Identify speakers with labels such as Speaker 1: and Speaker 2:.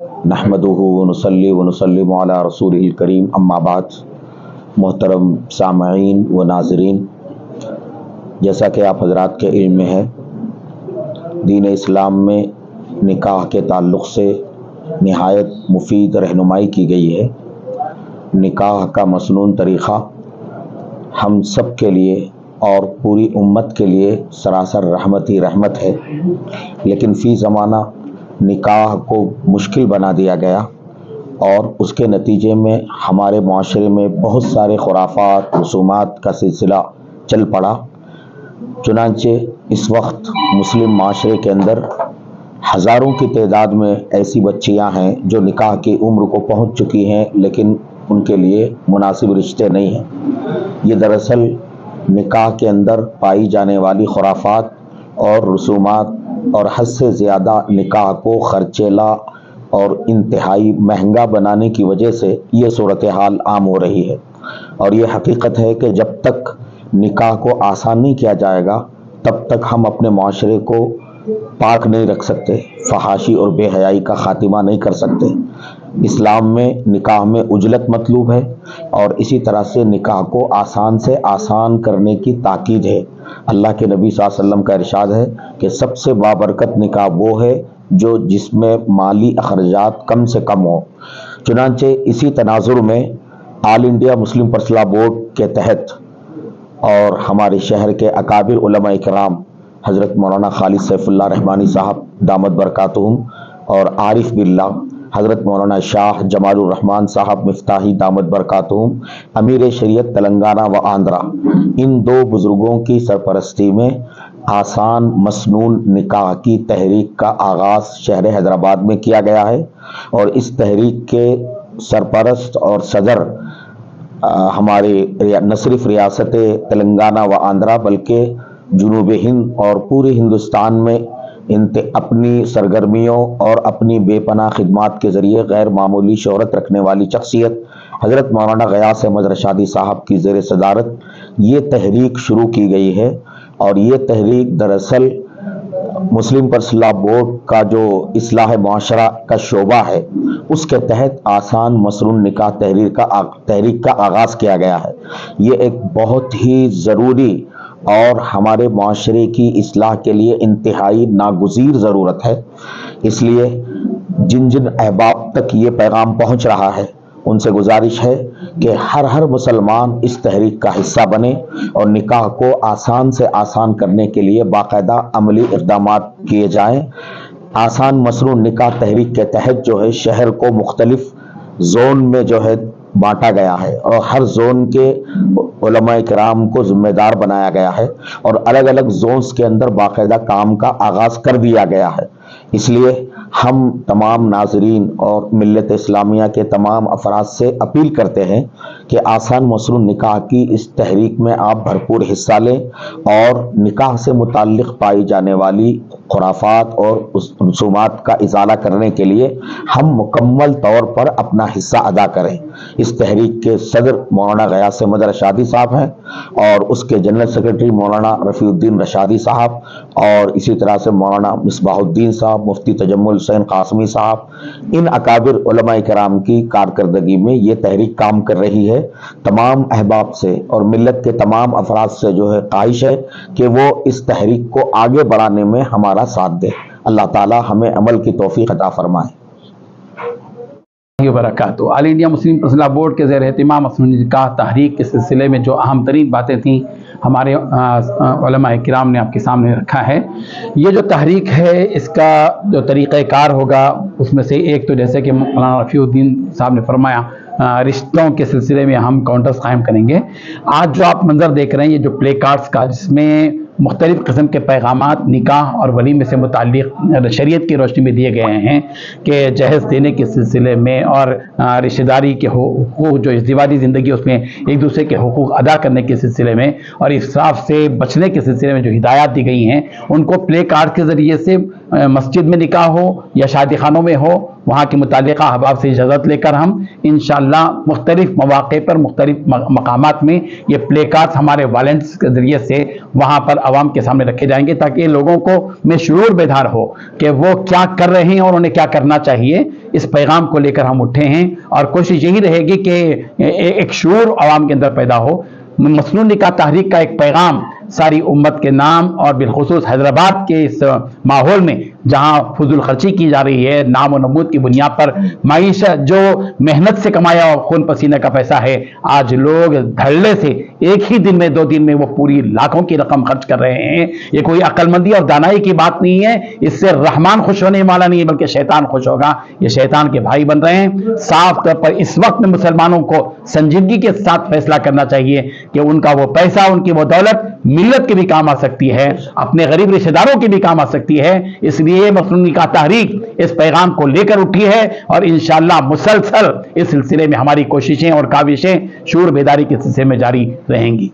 Speaker 1: नहमदुहु व नुसल्ली व नुसल्लिमु अला रसूलिल करीम अम्मा बाद। मोहतरम सामईन व नाज़रीन, जैसा कि आप हजरात के इल्म में है, दीन इस्लाम में निकाह के ताल्लुक़ से निहायत मुफीद रहनुमाई की गई है। निकाह का मसनून तरीक़ा हम सब के लिए और पूरी उम्मत के लिए सरासर रहमत ही रहमत है, लेकिन फ़ी ज़माना निकाह को मुश्किल बना दिया गया और उसके नतीजे में हमारे माशरे में बहुत सारे खुराफात रसूमात का सिलसिला चल पड़ा। चुनांचे इस वक्त मुस्लिम माशरे के अंदर हज़ारों की तादाद में ऐसी बच्चियां हैं जो निकाह की उम्र को पहुंच चुकी हैं, लेकिन उनके लिए मुनासिब रिश्ते नहीं हैं। ये दरअसल निकाह के अंदर पाई जाने वाली खुराफात और रसूमात और हद से ज़्यादा निकाह को खर्चेला और इंतहाई महंगा बनाने की वजह से ये सूरत हाल आम हो रही है। और ये हकीकत है कि जब तक निकाह को आसान नहीं किया जाएगा तब तक हम अपने माशरे को पाक नहीं रख सकते, फहाशी और बेहयाई का खातिमा नहीं कर सकते। इस्लाम में निकाह में उजलत मतलूब है और इसी तरह से निकाह को आसान से आसान करने की ताकीद है। अल्लाह के नबी सल्लल्लाहु अलैहि वसल्लम का इरशाद है कि सबसे बाबरकत निकाह वो है जो जिसमें माली अखराजात कम से कम हो। चुनांचे इसी तनाजुर में all India Muslim personal law board के तहत और हमारे शहर के अकाबिर उलमा इकराम हज़रत मौलाना खालिद सैफुल्लाह रहमानी साहब दामद बरकातुहुम और आरिफ बिल्ला हज़रत मौलाना शाह जमालुर रहमान साहब मिफ्ताही दामद बरकातुहुम अमीर शरीयत तेलंगाना व आंध्रा, इन दो बुज़ुर्गों की सरपरस्ती में आसान मसनून निकाह की तहरीक का आगाज़ शहर हैदराबाद में किया गया है। और इस तहरीक के सरपरस्त और सदर हमारे न सिर्फ रियासत तेलंगाना व आंध्रा बल्कि जुनूब हिंद और पूरे हिंदुस्तान में अपनी सरगर्मियों और अपनी बेपनाह खिदमात के ज़रिए गैर मामूली शोहरत रखने वाली शख्सियत हज़रत मौलाना गयास अहमद रशादी साहब की ज़ेर सदारत ये तहरीक शुरू की गई है। और ये तहरीक दरअसल मुस्लिम पर्सनल लॉ बोर्ड का जो इस्लाह माशरा का शोबा है उसके तहत आसान मसनून निकाह तहरीक का आगाज़ किया गया है। ये एक बहुत ही ज़रूरी और हमारे माशरे की इस्लाह के लिए इंतहाई नागुज़ीर ज़रूरत है। इसलिए जिन जिन अहबाब तक ये पैगाम पहुँच रहा है उनसे गुजारिश है कि हर मुसलमान इस तहरीक का हिस्सा बने और निकाह को आसान से आसान करने के लिए बाकायदा अमली इक़दामात किए जाएं। आसान मसनून निकाह तहरीक के तहत जो है शहर को मुख्तलिफ जोन में जो है बांटा गया है और हर जोन के उलमा इकराम को जिम्मेदार बनाया गया है और अलग अलग जोन्स के अंदर बाकायदा काम का आगाज़ कर दिया गया है। इसलिए हम तमाम नाजरीन और मिल्लत इस्लामिया के तमाम अफराद से अपील करते हैं कि आसान मसनून निकाह की इस तहरीक में आप भरपूर हिस्सा लें और निकाह से मुताल्लिक़ पाई जाने वाली खुराफात और उस रसूमात का इज़ाला करने के लिए हम मुकम्मल तौर पर अपना हिस्सा अदा करें। इस तहरीक के सदर मौलाना गयास अहमद रशादी साहब हैं और उसके जनरल सेक्रेटरी मौलाना रफ़ीउद्दीन रशादी साहब और इसी तरह से मौलाना मिसबाहुद्दीन साहब, मुफ्ती तजम्मुल हुसैन कासमी साहब। इन अकाबिर उलमा इकराम की कारकर्दगी में ये तहरीक काम कर रही है। तमाम अहबाब से और मिल्लत के तमाम अफराद से जो है ख्वाहिश है कि वो इस तहरीक को आगे बढ़ाने में हमारा साथ दे। अल्लाह ताला हमें अमल की तौफीक अता फरमाए।
Speaker 2: वबरकातुहू। All India Muslim personal law board के ज़ेर एहतिमाम मसनून निकाह तहरीक के सिलसिले में जो अहम तरीन बातें थीं हमारे उलमा किराम ने आपके सामने रखा है। ये जो तहरीक है इसका जो तरीक़ाकार होगा उसमें से एक तो जैसे कि मौलाना रफ़ीउद्दीन साहब ने फरमाया रिश्तों के सिलसिले में हम काउंटर्स कायम करेंगे। आज जो आप मंजर देख रहे हैं ये जो प्ले कार्ड्स का जिसमें मुख्तलिफ़ किस्म के पैगामात निकाह और वलीमे से मुताल्लिक़ शरीयत की रोशनी में दिए गए हैं कि जहेज़ देने के सिलसिले में और रिश्तेदारी के हुकूक़ जो इज़्दिवाजी ज़िंदगी उसमें एक दूसरे के हुकूक़ अदा करने के सिलसिले में और इसराफ़ से बचने के सिलसिले में जो हिदायत दी गई हैं उनको प्ले कार्ड के ज़रिए से मस्जिद में निकाह हो या शादी खानों में हो वहाँ के मुतालिका अहबाब से इजाज़त लेकर हम इंशाअल्लाह मुख्तलिफ मौक़े पर मुख्तलिफ मकामात में ये प्ले कार्ड्स हमारे वॉलंटियर्स के ज़रिए से वहाँ पर आवाम के सामने रखे जाएंगे, ताकि लोगों को में शऊर बेदार हो कि वो क्या कर रहे हैं और उन्हें क्या करना चाहिए। इस पैगाम को लेकर हम उठे हैं और कोशिश यही रहेगी कि एक शऊर आवाम के अंदर पैदा हो। मसनून निकाह तहरीक का एक पैगाम सारी उम्मत के नाम और बिलखुसूस हैदराबाद के इस माहौल में जहां फजूल खर्ची की जा रही है, नाम और नमूद की बुनियाद पर माईशत जो मेहनत से कमाया और खून पसीने का पैसा है, आज लोग धड़ल्ले से एक ही दिन में 2 दिन में वो पूरी लाखों की रकम खर्च कर रहे हैं। ये कोई अक्लमंदी और दानाई की बात नहीं है, इससे रहमान खुश होने वाला नहीं है बल्कि शैतान खुश होगा। ये शैतान के भाई बन रहे हैं। साफ तौर पर इस वक्त में मुसलमानों को संजीदगी के साथ फैसला करना चाहिए कि उनका वो पैसा, उनकी वो दौलत मिल्लत के भी काम आ सकती है, अपने गरीब रिश्तेदारों के भी काम आ सकती है। इसलिए मसनून निकाह तहरीक इस पैगाम को लेकर उठी है और इंशाअल्लाह मुसलसल इस सिलसिले में हमारी कोशिशें और काविशें शऊर बेदारी के सिलसिले में जारी रहेंगी।